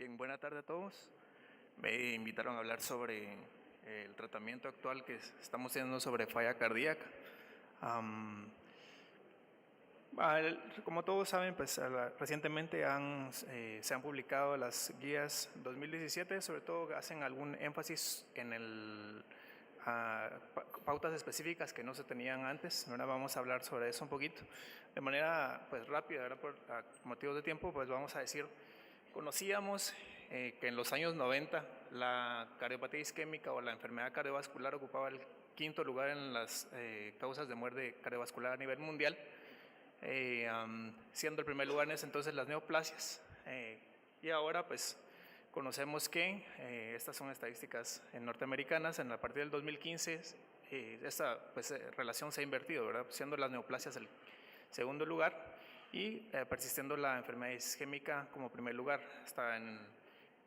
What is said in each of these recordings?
Bien, buena tarde a todos. Me invitaron a hablar sobre el tratamiento actual que estamos teniendo sobre falla cardíaca. Am, Como todos saben, pues recientemente se han publicado las guías 2017, sobre todo hacen algún énfasis en pautas específicas que no se tenían antes. Ahora vamos a hablar sobre eso un poquito. De manera pues rápida, ¿verdad? Por motivos de tiempo, pues vamos a decir, conocíamos que en los años 90 la cardiopatía isquémica o la enfermedad cardiovascular ocupaba el quinto lugar en las causas de muerte cardiovascular a nivel mundial, siendo el primer lugar en ese entonces las neoplasias. Y ahora pues conocemos que estas son estadísticas norteamericanas. A partir del 2015 esta relación se ha invertido, ¿verdad? Siendo las neoplasias el segundo lugar y persistiendo la enfermedad isquémica como primer lugar. Hasta en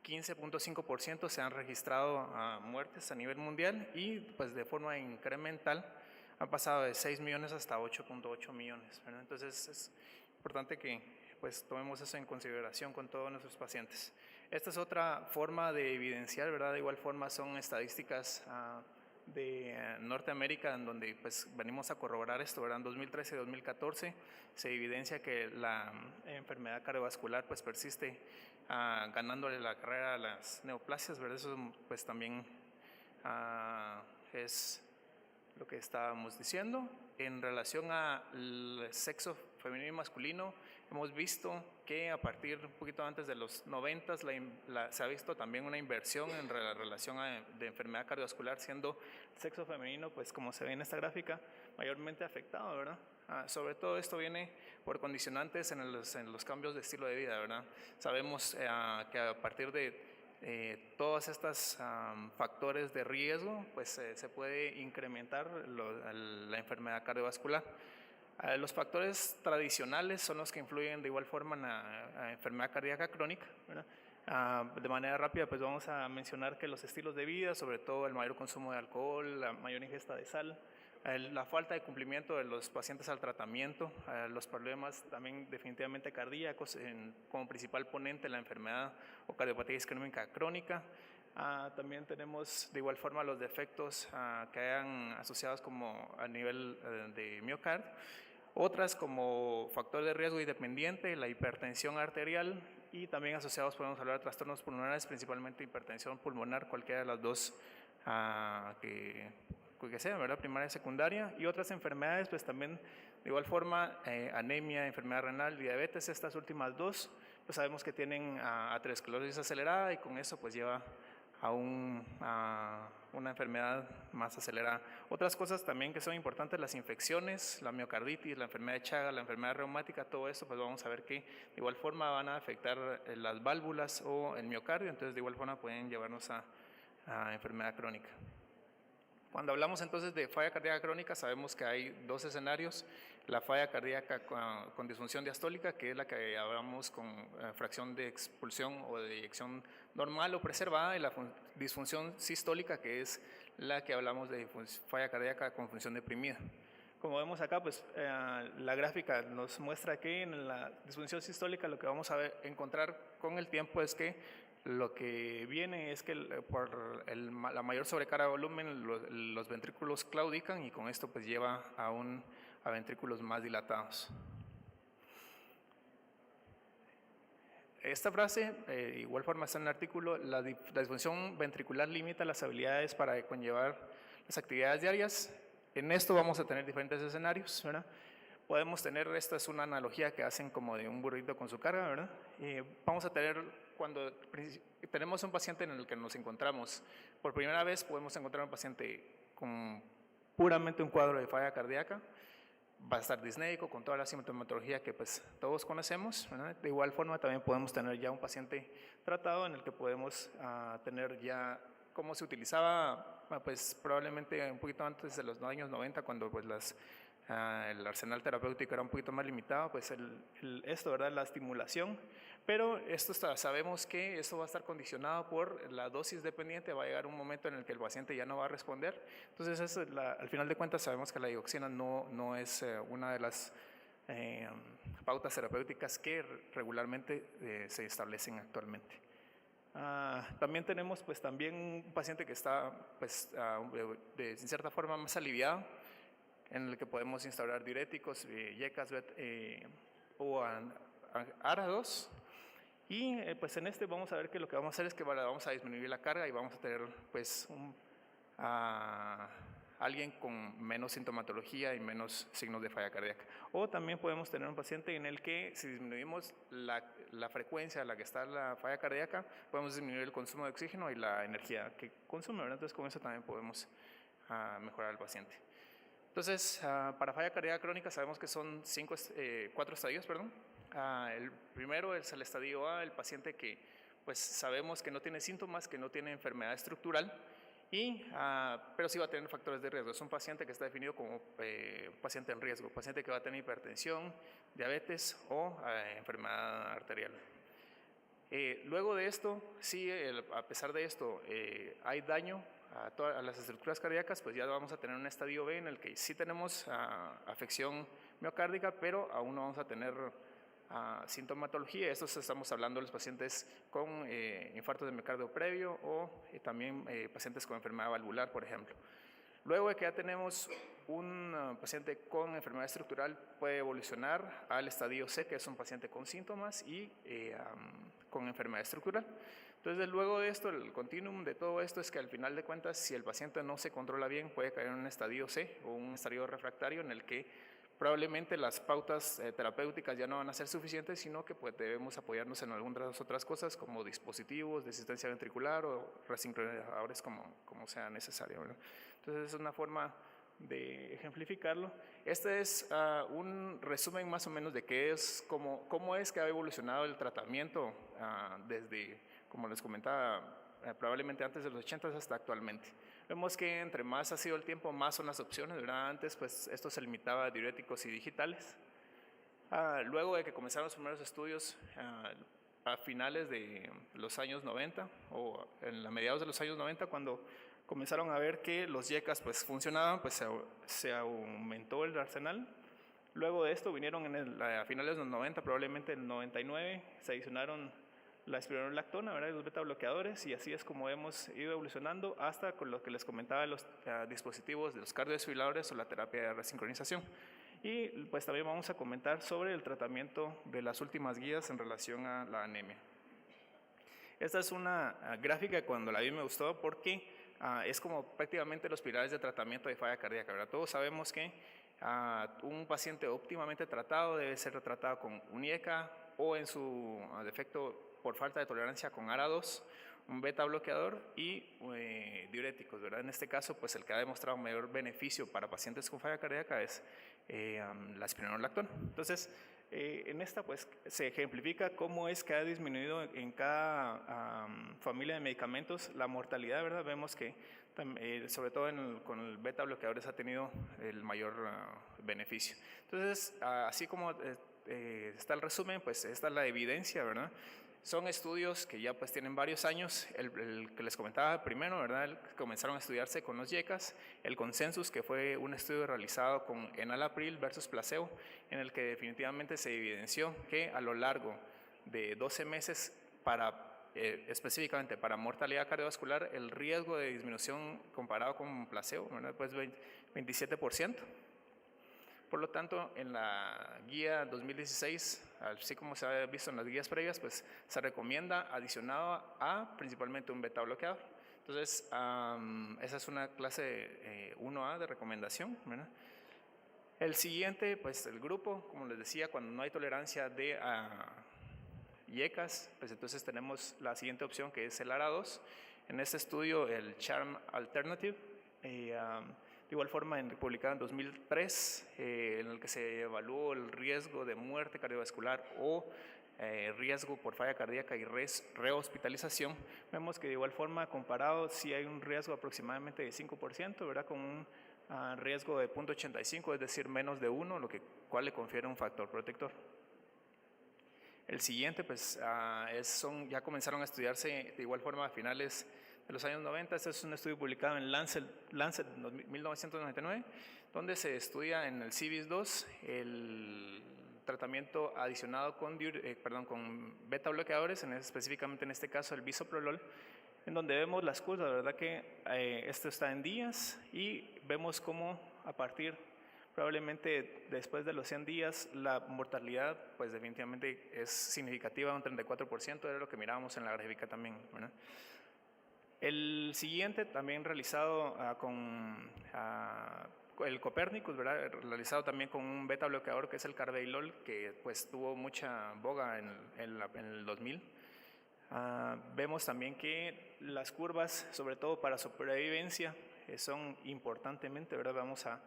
15.5% se han registrado muertes a nivel mundial y pues de forma incremental ha pasado de 6 millones hasta 8.8 millones, ¿verdad? Entonces es importante que pues tomemos eso en consideración con todos nuestros pacientes. Esta es otra forma de evidenciar, ¿verdad? De igual forma son estadísticas de Norteamérica, en donde pues venimos a corroborar esto, ¿verdad? En 2013 y 2014 se evidencia que la enfermedad cardiovascular pues persiste, ganándole la carrera a las neoplasias, ¿verdad? Eso pues también es lo que estábamos diciendo. En relación al sexo femenino y masculino, hemos visto que a partir un poquito antes de los 90 se ha visto también una inversión en la relación de enfermedad cardiovascular, siendo el sexo femenino, pues como se ve en esta gráfica, mayormente afectado, ¿verdad? Sobre todo esto viene por condicionantes en los cambios de estilo de vida, ¿verdad? Sabemos que a partir de todos estos factores de riesgo, pues se puede incrementar la enfermedad cardiovascular. Los factores tradicionales son los que influyen de igual forma en la enfermedad cardíaca crónica, ¿verdad? De manera rápida, pues vamos a mencionar que los estilos de vida, sobre todo el mayor consumo de alcohol, la mayor ingesta de sal, la falta de cumplimiento de los pacientes al tratamiento, los problemas también definitivamente cardíacos como principal ponente la enfermedad o cardiopatía isquémica crónica. También tenemos de igual forma los defectos que hayan asociados como a nivel de miocardio. Otras como factor de riesgo independiente, la hipertensión arterial, y también asociados podemos hablar de trastornos pulmonares, principalmente hipertensión pulmonar, cualquiera de las dos que sean, ¿verdad? Primaria y secundaria, y otras enfermedades, pues también de igual forma, anemia, enfermedad renal, diabetes. Estas últimas dos, pues sabemos que tienen aterosclerosis acelerada y con eso pues lleva a una enfermedad más acelerada. Otras cosas también que son importantes, las infecciones, la miocarditis, la enfermedad de Chagas, la enfermedad reumática, todo eso, pues vamos a ver que de igual forma van a afectar las válvulas o el miocardio, entonces de igual forma pueden llevarnos a enfermedad crónica. Cuando hablamos entonces de falla cardíaca crónica, sabemos que hay dos escenarios: la falla cardíaca con disfunción diastólica, que es la que hablamos con fracción de expulsión o de eyección normal o preservada, y la disfunción sistólica, que es la que hablamos de falla cardíaca con función deprimida. Como vemos acá, pues la gráfica nos muestra que en la disfunción sistólica lo que vamos a encontrar con el tiempo es que lo que viene es que por la mayor sobrecarga de volumen los ventrículos claudican, y con esto pues lleva a ventrículos más dilatados. Esta frase, de igual forma está en el artículo: la disfunción ventricular limita las habilidades para conllevar las actividades diarias. En esto vamos a tener diferentes escenarios, ¿verdad? Podemos tener, esta es una analogía que hacen como de un burrito con su carga, ¿verdad? Vamos a tener, cuando tenemos un paciente en el que nos encontramos por primera vez, podemos encontrar un paciente con puramente un cuadro de falla cardíaca. Va a estar disnéico con toda la sintomatología que pues todos conocemos, ¿verdad? De igual forma también podemos tener ya un paciente tratado en el que podemos tener ya, como se utilizaba pues probablemente un poquito antes de los años 90, cuando pues el arsenal terapéutico era un poquito más limitado, pues esto, ¿verdad? La estimulación, pero esto sabemos que esto va a estar condicionado por la dosis dependiente. Va a llegar un momento en el que el paciente ya no va a responder. Entonces al final de cuentas sabemos que la digoxina no es una de las pautas terapéuticas que regularmente se establecen actualmente. También tenemos pues también un paciente que está pues en cierta forma más aliviado, en el que podemos instaurar diuréticos, YECAS o ARA2. Y pues en este vamos a ver que lo que vamos a hacer es que vamos a disminuir la carga y vamos a tener pues alguien con menos sintomatología y menos signos de falla cardíaca. O también podemos tener un paciente en el que si disminuimos la frecuencia a la que está la falla cardíaca, podemos disminuir el consumo de oxígeno y la energía que consume, ¿verdad? Entonces con eso también podemos mejorar al paciente. Entonces, para falla cardíaca crónica sabemos que son 4 estadios, perdón. El primero es el estadio A, el paciente que pues sabemos que no tiene síntomas, que no tiene enfermedad estructural, pero sí va a tener factores de riesgo. Es un paciente que está definido como paciente en riesgo, paciente que va a tener hipertensión, diabetes o enfermedad arterial. Luego de esto, sí, a pesar de esto, hay daño a las estructuras cardíacas, pues ya vamos a tener un estadio B en el que sí tenemos afección miocárdica, pero aún no vamos a tener sintomatología. Estos estamos hablando de los pacientes con infarto de miocardio previo o también pacientes con enfermedad valvular, por ejemplo. Luego de que ya tenemos un paciente con enfermedad estructural, puede evolucionar al estadio C, que es un paciente con síntomas y con enfermedad estructural. Entonces, luego de esto, el continuum de todo esto es que al final de cuentas, si el paciente no se controla bien, puede caer en un estadio C o un estadio refractario en el que probablemente las pautas terapéuticas ya no van a ser suficientes, sino que pues, debemos apoyarnos en algunas otras cosas como dispositivos de asistencia ventricular o resincronizadores como sea necesario, ¿verdad? Entonces es una forma de ejemplificarlo. Este es un resumen más o menos de cómo es que ha evolucionado el tratamiento desde, como les comentaba, probablemente antes de los 80 hasta actualmente. Vemos que entre más ha sido el tiempo, más son las opciones, ¿verdad? Antes pues esto se limitaba a diuréticos y digitales. Luego de que comenzaron los primeros estudios a finales de los años 90 o en la mediados de los años 90, cuando comenzaron a ver que los YECAS pues funcionaban, pues se aumentó el arsenal. Luego de esto vinieron a finales de los 90, probablemente en el 99, se adicionaron la espironolactona, ¿verdad? Y los beta bloqueadores, y así es como hemos ido evolucionando hasta con lo que les comentaba, los dispositivos de los cardiodesfibriladores o la terapia de resincronización. Y pues también vamos a comentar sobre el tratamiento de las últimas guías en relación a la anemia. Esta es una gráfica que cuando la vi me gustó porque es como prácticamente los pilares de tratamiento de falla cardíaca, ¿verdad? Todos sabemos que un paciente óptimamente tratado debe ser tratado con un IECA o en su defecto por falta de tolerancia con ARA2, un beta bloqueador y diuréticos, ¿verdad? En este caso, pues el que ha demostrado mayor beneficio para pacientes con falla cardíaca es la espironolactona. Entonces, en esta pues se ejemplifica cómo es que ha disminuido en cada familia de medicamentos la mortalidad, ¿verdad? Vemos que sobre todo con el beta bloqueadores ha tenido el mayor beneficio. Entonces, así como está el resumen, pues esta es la evidencia, ¿verdad? Son estudios que ya pues tienen varios años, el que les comentaba primero, ¿verdad? Comenzaron a estudiarse con los YECAS, el Consensus, que fue un estudio realizado con enalapril versus placebo, en el que definitivamente se evidenció que a lo largo de 12 meses, específicamente para mortalidad cardiovascular, el riesgo de disminución comparado con placebo, ¿verdad? Pues 27%. Por lo tanto, en la guía 2016, así como se ha visto en las guías previas, pues se recomienda adicionado a principalmente un beta bloqueador. Entonces, esa es una clase 1A de recomendación, ¿verdad? El siguiente, pues el grupo, como les decía, cuando no hay tolerancia de YECAS, pues entonces tenemos la siguiente opción que es el ARA2. En este estudio, el CHARM Alternative. De igual forma, publicado en 2003, en el que se evaluó el riesgo de muerte cardiovascular o riesgo por falla cardíaca y rehospitalización, vemos que de igual forma, comparado, sí hay un riesgo aproximadamente de 5%, ¿verdad? Con un riesgo de 0.85, es decir, menos de 1, lo cual le confiere un factor protector. El siguiente, pues, ya comenzaron a estudiarse de igual forma a finales de los años 90. Este es un estudio publicado en Lancet 1999, donde se estudia en el CIVIS-2 el tratamiento adicionado con beta bloqueadores, específicamente en este caso el bisoprolol, en donde vemos las curvas, la verdad que esto está en días y vemos cómo a partir probablemente después de los 100 días la mortalidad pues definitivamente es significativa, un 34%, era lo que mirábamos en la gráfica también, ¿verdad? El siguiente también realizado con el Copernicus, ¿verdad? Realizado también con un beta bloqueador que es el carvedilol, que pues tuvo mucha boga en el 2000. Vemos también que las curvas, sobre todo para supervivencia, son importantemente, ¿verdad? Vamos a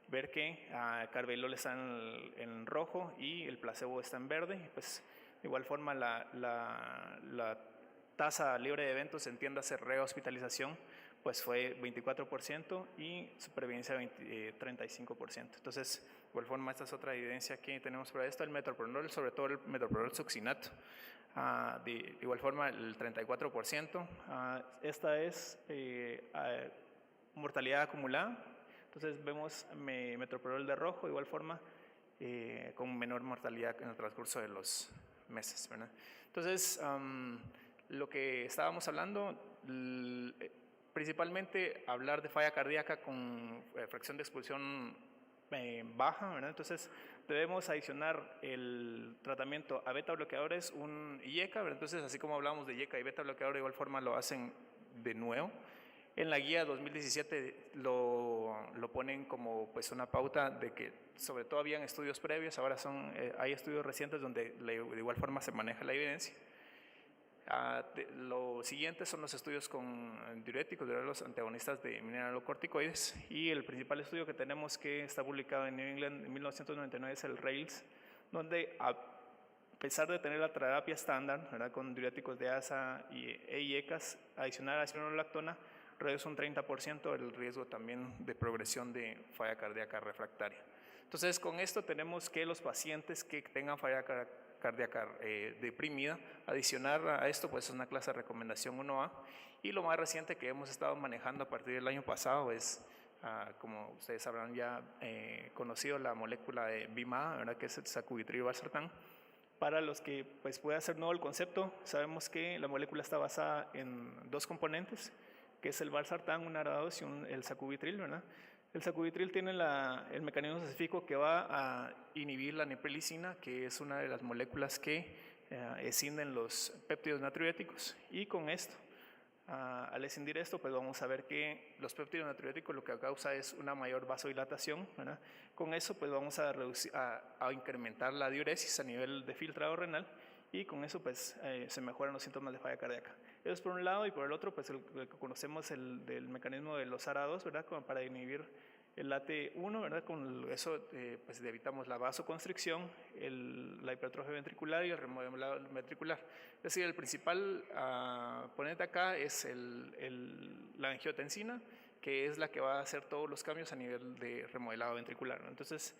ver que carvedilol está en rojo y el placebo está en verde. Pues, de igual forma, la tasa libre de eventos, entiéndase rehospitalización, pues fue 24% y supervivencia 35%. Entonces, de igual forma, esta es otra evidencia que tenemos para esto. El metoprolol, sobre todo el metoprolol succinato, de igual forma el 34%. Esta es mortalidad acumulada. Entonces vemos metoprolol de rojo, de igual forma, con menor mortalidad en el transcurso de los meses, ¿verdad? Entonces, lo que estábamos hablando, principalmente hablar de falla cardíaca con fracción de expulsión baja, ¿verdad? Entonces debemos adicionar el tratamiento a beta bloqueadores, un IECA, ¿verdad? Entonces así como hablamos de IECA y beta bloqueador, de igual forma lo hacen de nuevo. En la guía 2017 lo ponen como pues una pauta de que sobre todo habían estudios previos, ahora hay estudios recientes donde de igual forma se maneja la evidencia. Lo siguiente son los estudios con diuréticos, los antagonistas de mineralocorticoides, y el principal estudio que tenemos que está publicado en New England en 1999 es el RAILS, donde a pesar de tener la terapia estándar, ¿verdad?, con diuréticos de ASA e IECAS, adicional a espironolactona, reduce un 30% el riesgo también de progresión de falla cardíaca refractaria. Entonces, con esto tenemos que los pacientes que tengan falla cardíaca deprimida, adicionar a esto pues es una clase de recomendación 1A, y lo más reciente que hemos estado manejando a partir del año pasado es, como ustedes habrán ya conocido, la molécula de BIMA, ¿verdad?, que es el sacubitril/valsartán. Para los que pues pueda ser nuevo el concepto, sabemos que la molécula está basada en dos componentes, que es el valsartán, un ARA2, y el sacubitril, ¿verdad? El sacubitril tiene el mecanismo específico que va a inhibir la neprilicina, que es una de las moléculas que escinden los péptidos natriuréticos, y con esto, al escindir esto, pues vamos a ver que los péptidos natriuréticos lo que causa es una mayor vasodilatación, ¿verdad? Con eso pues vamos a incrementar la diuresis a nivel de filtrado renal, y con eso pues se mejoran los síntomas de falla cardíaca. Eso es por un lado, y por el otro pues el que conocemos del mecanismo de los ARA2, ¿verdad?, como para inhibir el AT1, ¿verdad? Con eso pues evitamos la vasoconstricción, la hipertrofia ventricular y el remodelado ventricular. Es decir, el principal ponente acá es la angiotensina, que es la que va a hacer todos los cambios a nivel de remodelado ventricular, ¿no? Entonces,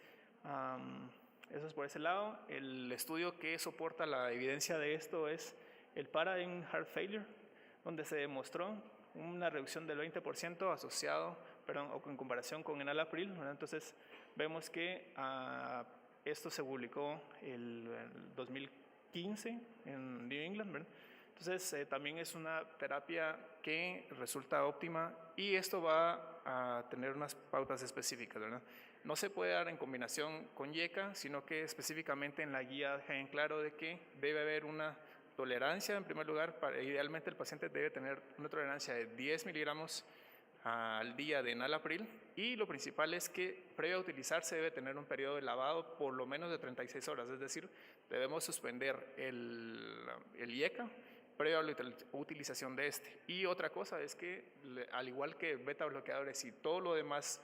eso es por ese lado. El estudio que soporta la evidencia de esto es el Paradigm Heart Failure, donde se demostró una reducción del 20% o en comparación con enalapril, ¿verdad? Entonces vemos que esto se publicó el 2015 en New England, ¿verdad? Entonces también es una terapia que resulta óptima, y esto va a tener unas pautas específicas, ¿verdad? No se puede dar en combinación con IECA, sino que específicamente en la guía deja en claro de que debe haber una tolerancia. En primer lugar, idealmente el paciente debe tener una tolerancia de 10 miligramos al día de enalapril, y lo principal es que previo a utilizarse debe tener un periodo de lavado por lo menos de 36 horas, es decir, debemos suspender el IECA previo a la utilización de este. Y otra cosa es que, al igual que beta bloqueadores y todo lo demás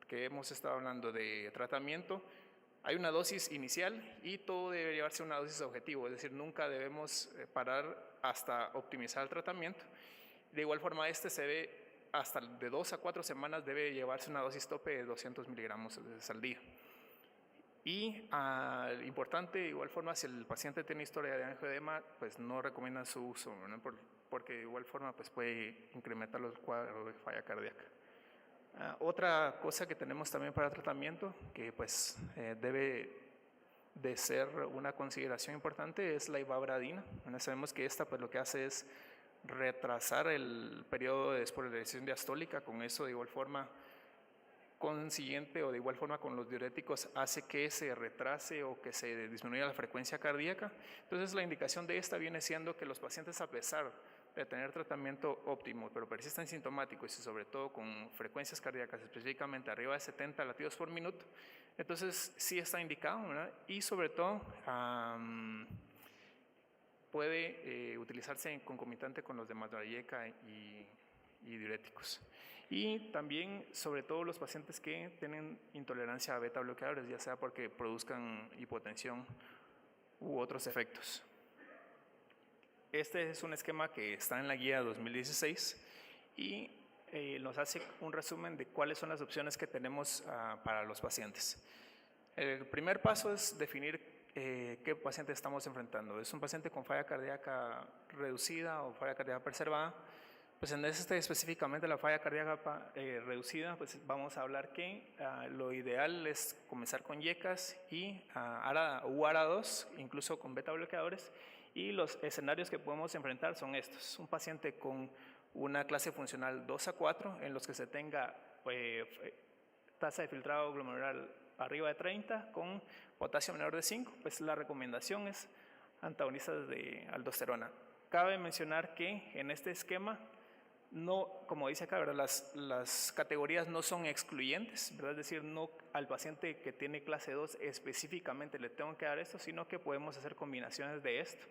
que hemos estado hablando de tratamiento, hay una dosis inicial y todo debe llevarse a una dosis objetivo, es decir, nunca debemos parar hasta optimizar el tratamiento. De igual forma, se ve hasta de 2 a 4 semanas debe llevarse una dosis tope de 200 miligramos al día. Y importante, de igual forma, si el paciente tiene historia de angioedema, pues no recomiendan su uso, ¿no? Porque de igual forma pues puede incrementar los cuadros de falla cardíaca. Otra cosa que tenemos también para tratamiento, que pues debe de ser una consideración importante es la ivabradina. Bueno, sabemos que esta pues lo que hace es retrasar el periodo de despolarización diastólica, con eso de igual forma consiguiente o de igual forma con los diuréticos hace que se retrase o que se disminuya la frecuencia cardíaca. Entonces la indicación de esta viene siendo que los pacientes, a pesar de tener tratamiento óptimo, pero persisten sintomáticos y sobre todo con frecuencias cardíacas específicamente arriba de 70 latidos por minuto, entonces sí está indicado, ¿verdad? Y sobre todo puede utilizarse en concomitante con los demás Valleca y diuréticos. Y también, sobre todo, los pacientes que tienen intolerancia a beta bloqueadores, ya sea porque produzcan hipotensión u otros efectos. Este es un esquema que está en la guía 2016 y nos hace un resumen de cuáles son las opciones que tenemos para los pacientes. El primer paso es definir qué paciente estamos enfrentando. ¿Es un paciente con falla cardíaca reducida o falla cardíaca preservada? Pues en este específicamente la falla cardíaca reducida, pues vamos a hablar que lo ideal es comenzar con YECAS y ARA2, incluso con beta bloqueadores, y los escenarios que podemos enfrentar son estos. Un paciente con una clase funcional 2 a 4, en los que se tenga tasa de filtrado glomerular arriba de 30 con potasio menor de 5, pues la recomendación es antagonistas de aldosterona. Cabe mencionar que en este esquema, no, como dice acá, ¿verdad? Las categorías no son excluyentes, ¿verdad? Es decir, no al paciente que tiene clase 2 específicamente le tengo que dar esto, sino que podemos hacer combinaciones de esto.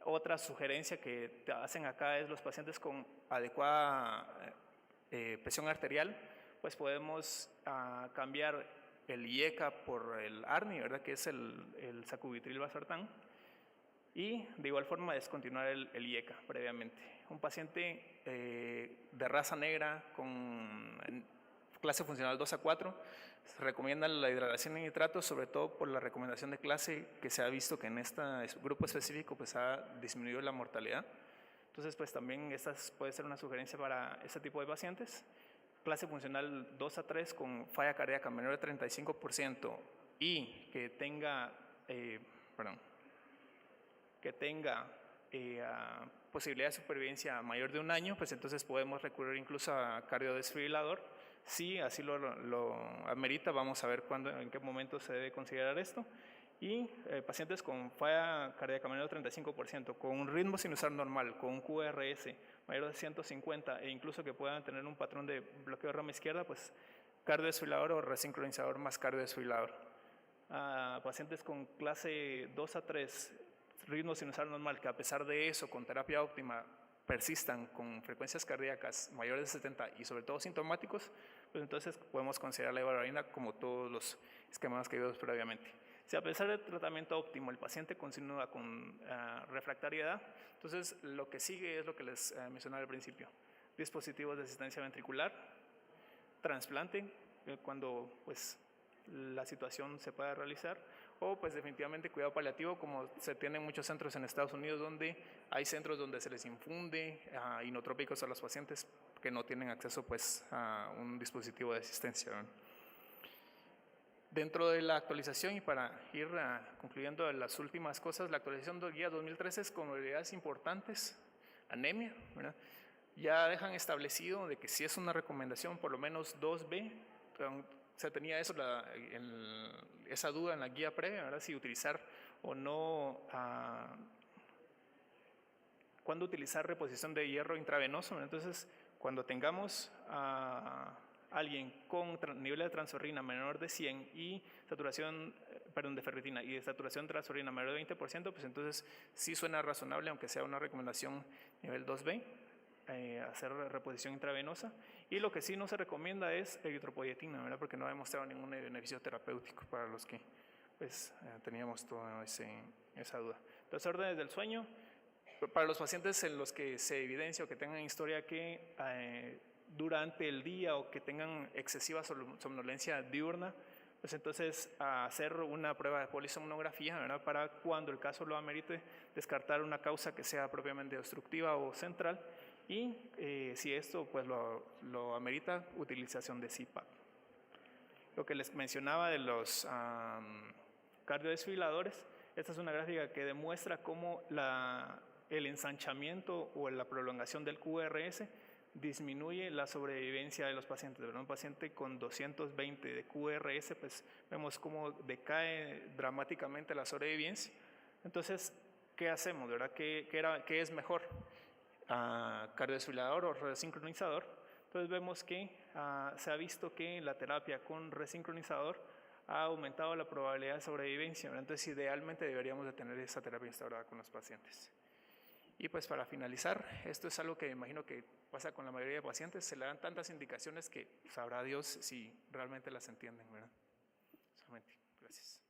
Otra sugerencia que te hacen acá es los pacientes con adecuada presión arterial, pues podemos cambiar el IECA por el ARNI, ¿verdad? Que es el sacubitril valsartán, y de igual forma descontinuar el IECA previamente. Un paciente de raza negra con clase funcional 2 a 4, se recomienda la hidratación en nitratos, sobre todo por la recomendación de clase que se ha visto que en este grupo específico pues ha disminuido la mortalidad. Entonces pues también esta puede ser una sugerencia para este tipo de pacientes. Clase funcional 2 a 3 con falla cardíaca menor de 35% y que tenga, posibilidad de supervivencia mayor de 1 año, pues entonces podemos recurrir incluso a cardiodesfibrilador. Si así lo amerita, vamos a ver en qué momento se debe considerar esto. Y pacientes con falla cardíaca menor de 35%, con un ritmo sinusal normal, con un QRS mayor de 150 e incluso que puedan tener un patrón de bloqueo de rama izquierda, pues cardiodesfibrilador o resincronizador más cardiodesfibrilador. Pacientes con clase 2 a 3, ritmo sinusal normal, que a pesar de eso, con terapia óptima, persistan con frecuencias cardíacas mayores de 70 y sobre todo sintomáticos, pues entonces podemos considerar la ivabradina como todos los esquemas que vimos previamente. Si a pesar del tratamiento óptimo el paciente continúa con refractariedad, entonces lo que sigue es lo que les mencionaba al principio: dispositivos de asistencia ventricular, trasplante, cuando pues la situación se pueda realizar, o pues definitivamente cuidado paliativo, como se tiene en muchos centros en Estados Unidos, donde hay centros donde se les infunde inotrópicos a los pacientes que no tienen acceso pues a un dispositivo de asistencia, ¿verdad? Dentro de la actualización, y para ir concluyendo las últimas cosas, la actualización de guía 2013 es comorbilidades importantes, anemia, ¿verdad? Ya dejan establecido de que si es una recomendación por lo menos 2B, se tenía eso, esa duda en la guía previa, ¿verdad? Si utilizar o no, cuándo utilizar reposición de hierro intravenoso, ¿verdad? Entonces, cuando tengamos alguien con nivel de transurrina menor de 100 y de ferritina y de saturación transurrina menor de 20%, pues entonces sí suena razonable, aunque sea una recomendación nivel 2B, hacer reposición intravenosa. Y lo que sí no se recomienda es eritropoyetina, ¿verdad? Porque no ha demostrado ningún beneficio terapéutico para los que pues, teníamos toda esa duda. Entonces, órdenes del sueño, para los pacientes en los que se evidencia o que tengan historia que durante el día o que tengan excesiva somnolencia diurna, pues entonces hacer una prueba de polisomnografía, ¿verdad? Para cuando el caso lo amerite, descartar una causa que sea propiamente obstructiva o central, y si esto pues lo amerita, utilización de CPAP. Lo que les mencionaba de los cardiodesfibriladores. Esta es una gráfica que demuestra cómo el ensanchamiento o la prolongación del QRS disminuye la sobrevivencia de los pacientes, ¿verdad? Un paciente con 220 de QRS, pues vemos cómo decae dramáticamente la sobrevivencia. Entonces, ¿qué hacemos, verdad? ¿Qué es mejor? ¿Cardiodesfibrilador o resincronizador? Entonces vemos que se ha visto que la terapia con resincronizador ha aumentado la probabilidad de sobrevivencia, ¿verdad? Entonces, idealmente deberíamos de tener esa terapia instaurada con los pacientes. Y pues para finalizar, esto es algo que me imagino que pasa con la mayoría de pacientes, se le dan tantas indicaciones que sabrá Dios si realmente las entienden, ¿verdad? Solamente, gracias.